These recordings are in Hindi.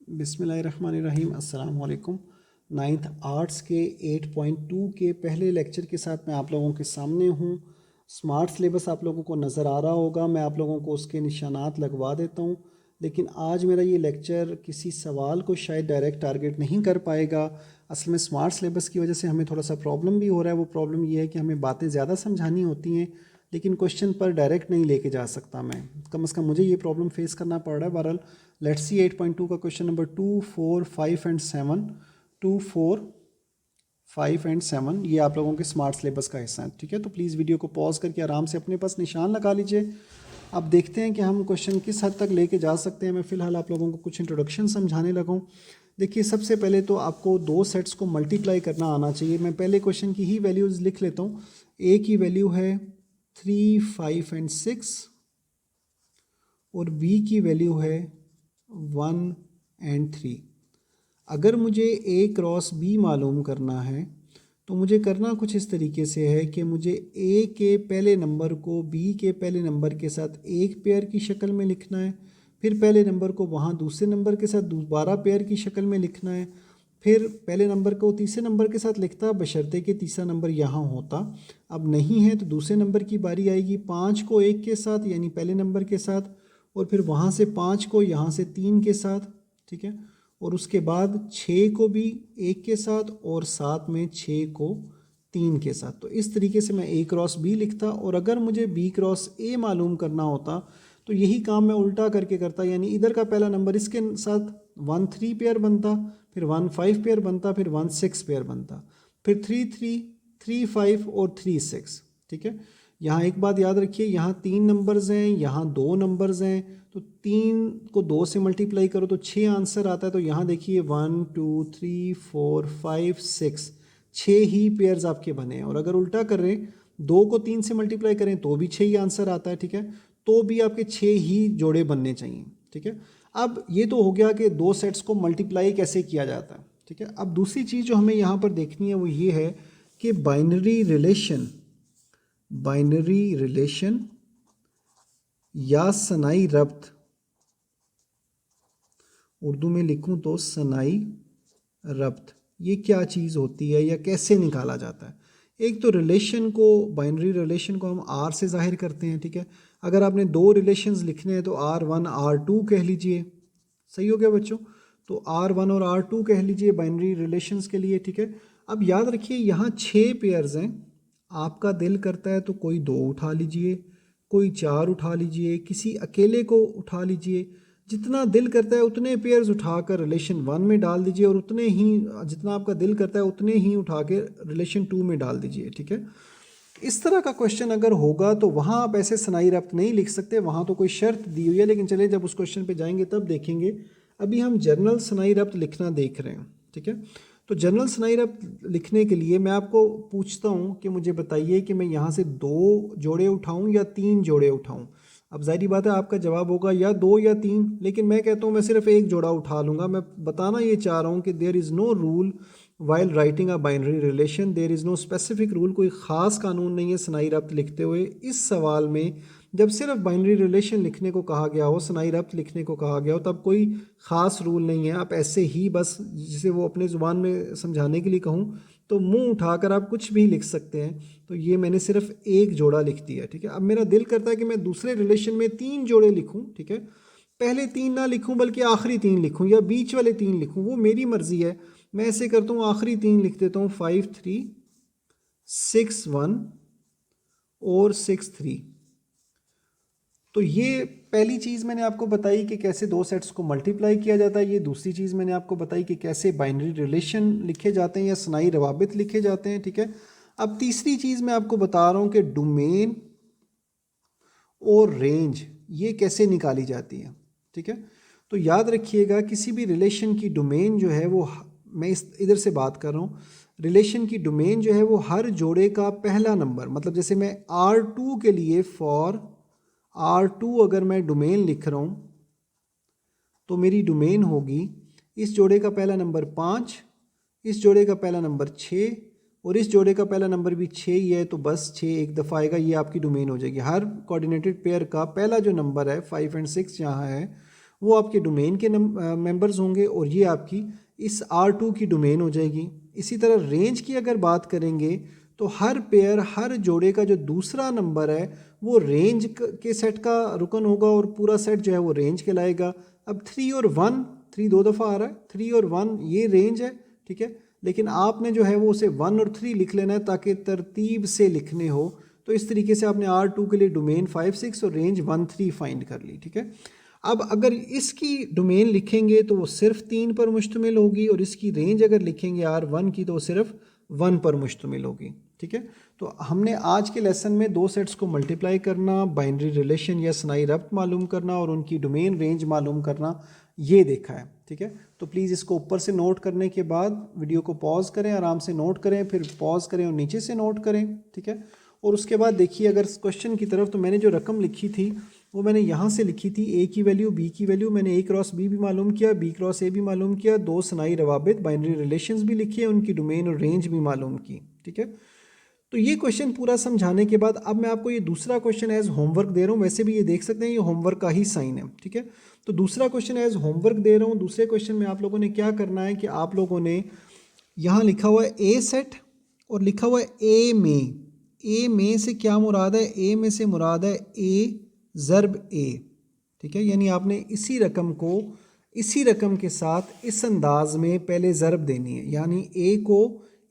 बिस्मिल्लाहिर्रहमानिर्रहीम। अस्सलाम वालेकुम। नाइन्थ आर्ट्स के 8.2 के पहले लेक्चर के साथ मैं आप लोगों के सामने हूँ। स्मार्ट सिलेबस आप लोगों को नज़र आ रहा होगा, मैं आप लोगों को उसके निशानात लगवा देता हूँ। लेकिन आज मेरा ये लेक्चर किसी सवाल को शायद डायरेक्ट टारगेट नहीं कर पाएगा। असल में स्मार्ट सिलेबस की वजह से हमें थोड़ा सा प्रॉब्लम भी हो रहा है। वो प्रॉब्लम ये है कि हमें बातें ज़्यादा समझानी होती हैं, लेकिन क्वेश्चन पर डायरेक्ट नहीं लेके जा सकता मैं। कम से कम मुझे ये प्रॉब्लम फेस करना पड़ रहा है। बहरहाल लेट्स सी 8.2 का क्वेश्चन नंबर 2, 4, 5 एंड 7। 2, 4, 5 एंड 7 ये आप लोगों के स्मार्ट सिलेबस का हिस्सा है। ठीक है, तो प्लीज़ वीडियो को पॉज करके आराम से अपने पास निशान लगा लीजिए। अब देखते हैं कि हम क्वेश्चन किस हद तक लेके जा सकते हैं। मैं फ़िलहाल आप लोगों को कुछ इंट्रोडक्शन समझाने लगा हूँ। देखिए, सबसे पहले तो आपको दो सेट्स को मल्टीप्लाई करना आना चाहिए। मैं पहले क्वेश्चन की ही वैल्यूज़ लिख लेता हूँ। ए की वैल्यू है 3, 5 एंड 6 और बी की वैल्यू है 1 एंड 3। अगर मुझे ए क्रॉस बी मालूम करना है तो मुझे करना कुछ इस तरीके से है कि मुझे ए के पहले नंबर को बी के पहले नंबर के साथ एक पेयर की शक्ल में लिखना है, फिर पहले नंबर को वहाँ दूसरे नंबर के साथ दोबारा पेयर की शक्ल में लिखना है, फिर पहले नंबर को तीसरे नंबर के साथ लिखता बशर्ते कि तीसरा नंबर यहाँ होता। अब नहीं है तो दूसरे नंबर की बारी आएगी। 5 को 1 के साथ यानी पहले नंबर के साथ, और फिर वहाँ से 5 को यहाँ से 3 के साथ। ठीक है, और उसके बाद 6 को भी 1 के साथ और साथ में 6 को 3 के साथ। तो इस तरीके से मैं ए क्रॉस बी लिखता, और अगर मुझे बी क्रॉस ए मालूम करना होता तो यही काम मैं उल्टा करके करता, यानी इधर का पहला नंबर इसके साथ 1 3 पेयर बनता, फिर 1 5 पेयर बनता, फिर 1 6 पेयर बनता, फिर 3 3 3 5 और 3 6। ठीक है, यहाँ एक बात याद रखिए, यहाँ 3 नंबर्स हैं, यहाँ 2 नंबर्स हैं, तो 3 को 2 से मल्टीप्लाई करो तो 6 आंसर आता है। तो यहाँ देखिए 1 2 3 4 5 6, 6 ही पेयर्स आपके बने हैं। और अगर उल्टा कर रहे हैं, 2 को 3 से मल्टीप्लाई करें तो भी 6 ही आंसर आता है। ठीक है, तो भी आपके 6 ही जोड़े बनने चाहिए। ठीक है, अब ये तो हो गया कि दो सेट्स को मल्टीप्लाई कैसे किया जाता है। ठीक है, अब दूसरी चीज़ जो हमें यहाँ पर देखनी है वो ये है कि बाइनरी रिलेशन या सनाई रब्त, उर्दू में लिखूं तो सनाई रब्त, ये क्या चीज़ होती है या कैसे निकाला जाता है। एक तो रिलेशन को, बाइनरी रिलेशन को हम आर से जाहिर करते हैं। ठीक है, अगर आपने दो रिलेशंस लिखने हैं तो R1 R2 कह लीजिए। सही हो गया बच्चों, तो R1 और R2 कह लीजिए बाइनरी रिलेशंस के लिए। ठीक है, अब याद रखिए यहाँ 6 पेयर्स हैं। आपका दिल करता है तो कोई 2 उठा लीजिए, कोई 4 उठा लीजिए, किसी अकेले को उठा लीजिए। जितना दिल करता है उतने पेयर्स उठाकर रिलेशन 1 में डाल दीजिए, और उतने ही जितना आपका दिल करता है उतने ही उठा के रिलेशन 2 में डाल दीजिए। ठीक है, इस तरह का क्वेश्चन अगर होगा तो वहाँ आप ऐसे सनाई रब्त नहीं लिख सकते, वहाँ तो कोई शर्त दी हुई है। लेकिन चलिए जब उस क्वेश्चन पे जाएंगे तब देखेंगे। अभी हम जनरल सनाई रब्त लिखना देख रहे हैं। ठीक है, तो जनरल सनाई रब्त लिखने के लिए मैं आपको पूछता हूँ कि मुझे बताइए कि मैं यहाँ से 2 जोड़े उठाऊँ या 3 जोड़े उठाऊँ। अब जाहिर बात है आपका जवाब होगा या 2 या 3, लेकिन मैं कहता हूँ मैं सिर्फ एक जोड़ा उठा लूँगा। मैं बताना ये चाह रहा हूँ कि there is no rule while writing a binary relation, there is no specific rule, कोई ख़ास कानून नहीं है सनाई रब्त लिखते हुए। इस सवाल में जब सिर्फ बाइनरी रिलेशन लिखने को कहा गया हो, सनाई रब्त लिखने को कहा गया हो, तब कोई ख़ास रूल नहीं है। आप ऐसे ही बस, जिसे वो अपने ज़ुबान में समझाने के लिए कहूँ तो मुंह उठाकर आप कुछ भी लिख सकते हैं। तो ये मैंने सिर्फ एक जोड़ा लिख दिया। ठीक है, अब मेरा दिल करता है कि मैं दूसरे रिलेशन में 3 जोड़े लिखूं। ठीक है, पहले 3 ना लिखूं बल्कि आखिरी 3 लिखूं या बीच वाले 3 लिखूं, वो मेरी मर्जी है। मैं ऐसे करता हूँ, आखिरी 3 लिख देता हूँ, 5 3 6 1 और 6 3। तो ये पहली चीज़ मैंने आपको बताई कि कैसे दो सेट्स को मल्टीप्लाई किया जाता है। ये दूसरी चीज़ मैंने आपको बताई कि कैसे बाइनरी रिलेशन लिखे जाते हैं या सनाई रवाबित लिखे जाते हैं। ठीक है, अब तीसरी चीज़ मैं आपको बता रहा हूँ कि डोमेन और रेंज ये कैसे निकाली जाती है। ठीक है, तो याद रखिएगा किसी भी रिलेशन की डोमेन जो है वो, मैं इस इधर से बात कर रहा हूँ, रिलेशन की डोमेन जो है वो हर जोड़े का पहला नंबर, मतलब जैसे मैं R2 के लिए फॉर R2 अगर मैं डोमेन लिख रहा हूँ तो मेरी डोमेन होगी इस जोड़े का पहला नंबर 5, इस जोड़े का पहला नंबर 6 और इस जोड़े का पहला नंबर भी 6 ही है, तो बस 6 एक दफ़ा आएगा, ये आपकी डोमेन हो जाएगी। हर कोऑर्डिनेटेड पेयर का पहला जो नंबर है 5 और 6 यहाँ है वो आपके डोमेन के मेंबर्स होंगे और ये आपकी इस R2 की डोमेन हो जाएगी। इसी तरह रेंज की अगर बात करेंगे तो हर पेयर, हर जोड़े का जो दूसरा नंबर है वो रेंज के सेट का रुकन होगा और पूरा सेट जो है वो रेंज कहलाएगा। अब 3 और 1, 3 2 दफ़ा आ रहा है, 3 और 1 ये रेंज है, ठीक है, लेकिन आपने जो है वो उसे 1 और 3 लिख लेना है ताकि तरतीब से लिखने हो। तो इस तरीके से आपने R2 के लिए डोमेन 5 6 और रेंज 1 3 फाइंड कर ली, ठीक है। अब अगर इसकी डोमेन लिखेंगे तो वो सिर्फ 3 पर मुश्तमिल होगी और इसकी रेंज अगर लिखेंगे R1 की तो वो सिर्फ 1 पर मुश्तमिल होगी, ठीक है। तो हमने आज के लेसन में 2 सेट्स को मल्टीप्लाई करना, बाइनरी रिलेशन या सनाई रब्त मालूम करना और उनकी डोमेन रेंज मालूम करना ये देखा है, ठीक है। तो प्लीज़ इसको ऊपर से नोट करने के बाद वीडियो को पॉज करें, आराम से नोट करें, फिर पॉज करें और नीचे से नोट करें, ठीक है। और उसके बाद देखिए अगर क्वेश्चन की तरफ, तो मैंने जो रकम लिखी थी वो मैंने यहाँ से लिखी थी, ए की वैल्यू, बी की वैल्यू, मैंने ए क्रॉस बी भी मालूम किया, बी क्रॉस ए भी मालूम किया, 2 सनाई रवाबित बाइनरी रिलेशंस भी लिखी है, उनकी डोमेन और रेंज भी मालूम की, ठीक है। तो ये क्वेश्चन पूरा समझाने के बाद अब मैं आपको ये दूसरा क्वेश्चन एज होमवर्क दे रहा हूँ। वैसे भी ये देख सकते हैं ये होमवर्क का ही साइन है, ठीक है। तो दूसरा क्वेश्चन एज होमवर्क दे रहा हूँ। दूसरे क्वेश्चन में आप लोगों ने क्या करना है कि आप लोगों ने यहाँ लिखा हुआ है ए सेट और लिखा हुआ है ए में से क्या मुराद है, ए में से मुराद है ए ज़र्ब ए, ठीक है। यानी आपने इसी रकम को इसी रकम के साथ इस अंदाज में पहले ज़र्ब देनी है, यानी ए को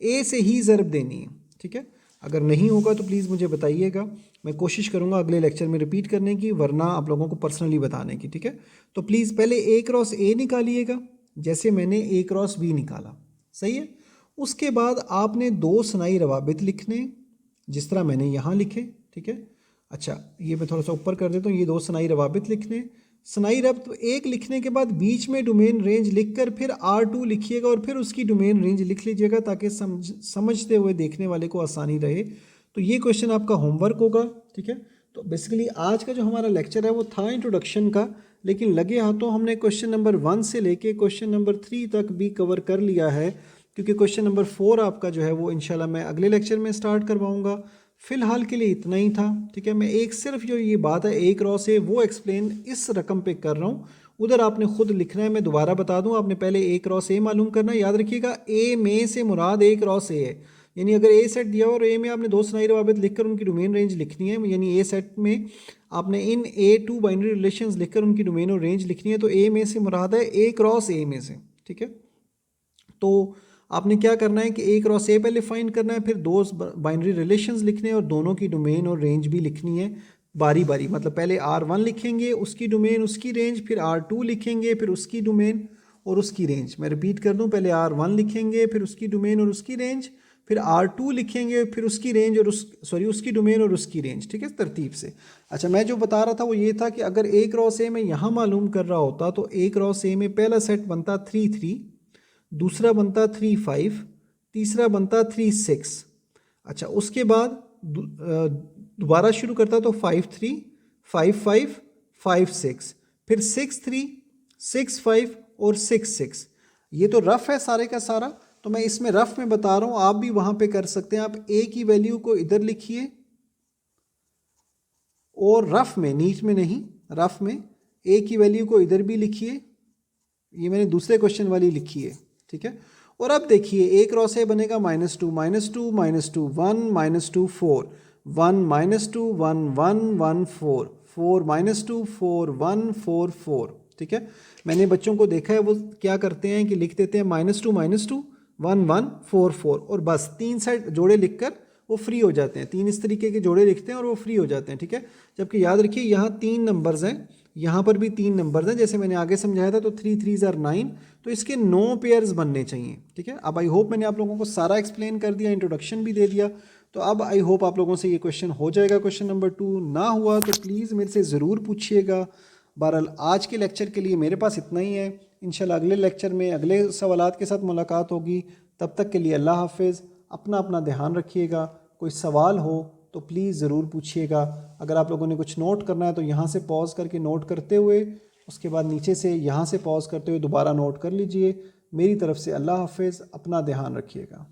ए से ही ज़र्ब देनी है, ठीक है। अगर नहीं होगा तो प्लीज़ मुझे बताइएगा, मैं कोशिश करूँगा अगले लेक्चर में रिपीट करने की, वरना आप लोगों को पर्सनली बताने की, ठीक है। तो प्लीज़ पहले ए क्रॉस ए निकालिएगा जैसे मैंने ए क्रॉस बी निकाला, सही है। उसके बाद आपने 2 सनाई रवाबित लिखने जिस तरह मैंने यहाँ लिखे, ठीक है। अच्छा ये मैं थोड़ा सा ऊपर कर देता हूँ, ये 2 सनाई रवाबित लिखने, सनाई रब्त एक लिखने के बाद बीच में डोमेन रेंज लिखकर फिर R2 लिखिएगा और फिर उसकी डोमेन रेंज लिख लीजिएगा ताकि समझते हुए देखने वाले को आसानी रहे। तो ये क्वेश्चन आपका होमवर्क होगा, ठीक है। तो बेसिकली आज का जो हमारा लेक्चर है वो था इंट्रोडक्शन का, लेकिन लगे हाथों हमने क्वेश्चन नंबर 1 से लेके क्वेश्चन नंबर 3 तक भी कवर कर लिया है, क्योंकि क्वेश्चन नंबर 4 आपका जो है वो इंशाल्लाह मैं अगले लेक्चर में स्टार्ट करवाऊँगा। फ़िलहाल के लिए इतना ही था, ठीक है। मैं एक सिर्फ जो ये बात है ए क्रॉस ए वो एक्सप्लेन इस रकम पे कर रहा हूँ, उधर आपने खुद लिखना है। मैं दोबारा बता दूँ, आपने पहले ए क्रॉस ए मालूम करना है। याद रखिएगा ए में से मुराद ए क्रॉस ए है, यानी अगर ए सेट दिया और ए में आपने 2 सनाई रवाबित लिखकर उनकी डोमेन रेंज लिखनी है, यानी ए सेट में आपने इन A2 बाइनरी रिलेशंस लिखकर उनकी डोमेन और रेंज लिखनी है, तो ए में से मुराद है ए क्रॉस ए में से, ठीक है। तो आपने क्या करना है कि ए क्रॉस ए पहले फाइंड करना है, फिर 2 बाइनरी रिलेशंस लिखने हैं और दोनों की डोमेन और रेंज भी लिखनी है बारी बारी। मतलब पहले R1 लिखेंगे, उसकी डोमेन उसकी रेंज, फिर R2 लिखेंगे, फिर उसकी डोमेन और उसकी रेंज। मैं रिपीट कर दूं, पहले R1 लिखेंगे, फिर उसकी डोमेन और उसकी रेंज, फिर R2 लिखेंगे, फिर उसकी रेंज और उसकी डोमेन और उसकी रेंज, ठीक है, तरतीब से। अच्छा मैं जो बता रहा था वो ये था कि अगर ए क्रॉस ए में यहाँ मालूम कर रहा होता तो ए क्रॉस ए में पहला सेट बनता 3 3, दूसरा बनता 3 5, तीसरा बनता 3 6। अच्छा उसके बाद दोबारा शुरू करता तो 5 3 5 5 5 6, फिर 6 3 6 5 और 6 6। ये तो रफ़ है सारे का सारा, तो मैं इसमें रफ़ में बता रहा हूँ, आप भी वहाँ पे कर सकते हैं। आप ए की वैल्यू को इधर लिखिए और रफ़ में, नीट में नहीं, रफ़ में ए की वैल्यू को इधर भी लिखिए। ये मैंने दूसरे क्वेश्चन वाली लिखी है, ठीक है। और अब देखिए ए क्रॉस ए बनेगा -2 -2 -2 1 -2 4 1 -2 1 1 1 4 4 -2 4 1 4 4, ठीक है। मैंने बच्चों को देखा है वो क्या करते हैं कि लिख देते हैं -2 -2 1 1 4 4 और बस 3 सेट जोड़े लिखकर वो फ्री हो जाते हैं। 3 इस तरीके के जोड़े लिखते हैं और वो फ्री हो जाते हैं, ठीक है। जबकि याद रखिए यहाँ 3 नंबर्स हैं, यहाँ पर भी 3 नंबर्स हैं, जैसे मैंने आगे समझाया था। तो 3 3 are 9, तो इसके 9 पेयर्स बनने चाहिए, ठीक है। अब आई होप मैंने आप लोगों को सारा एक्सप्लेन कर दिया, इंट्रोडक्शन भी दे दिया। तो अब आई होप आप लोगों से ये क्वेश्चन हो जाएगा। क्वेश्चन नंबर 2 ना हुआ तो प्लीज़ मेरे से ज़रूर पूछिएगा। बहरहाल आज के लेक्चर के लिए मेरे पास इतना ही है। इंशाल्लाह अगले लेक्चर में अगले सवालात के साथ मुलाकात होगी। तब तक के लिए अल्लाह हाफिज़। अपना ध्यान रखिएगा। कोई सवाल हो तो प्लीज़ ज़रूर पूछिएगा। अगर आप लोगों ने कुछ नोट करना है तो यहाँ से पॉज करके नोट करते हुए, उसके बाद नीचे से यहाँ से पॉज करते हुए दोबारा नोट कर लीजिए। मेरी तरफ से अल्लाह हाफिज़। अपना ध्यान रखिएगा।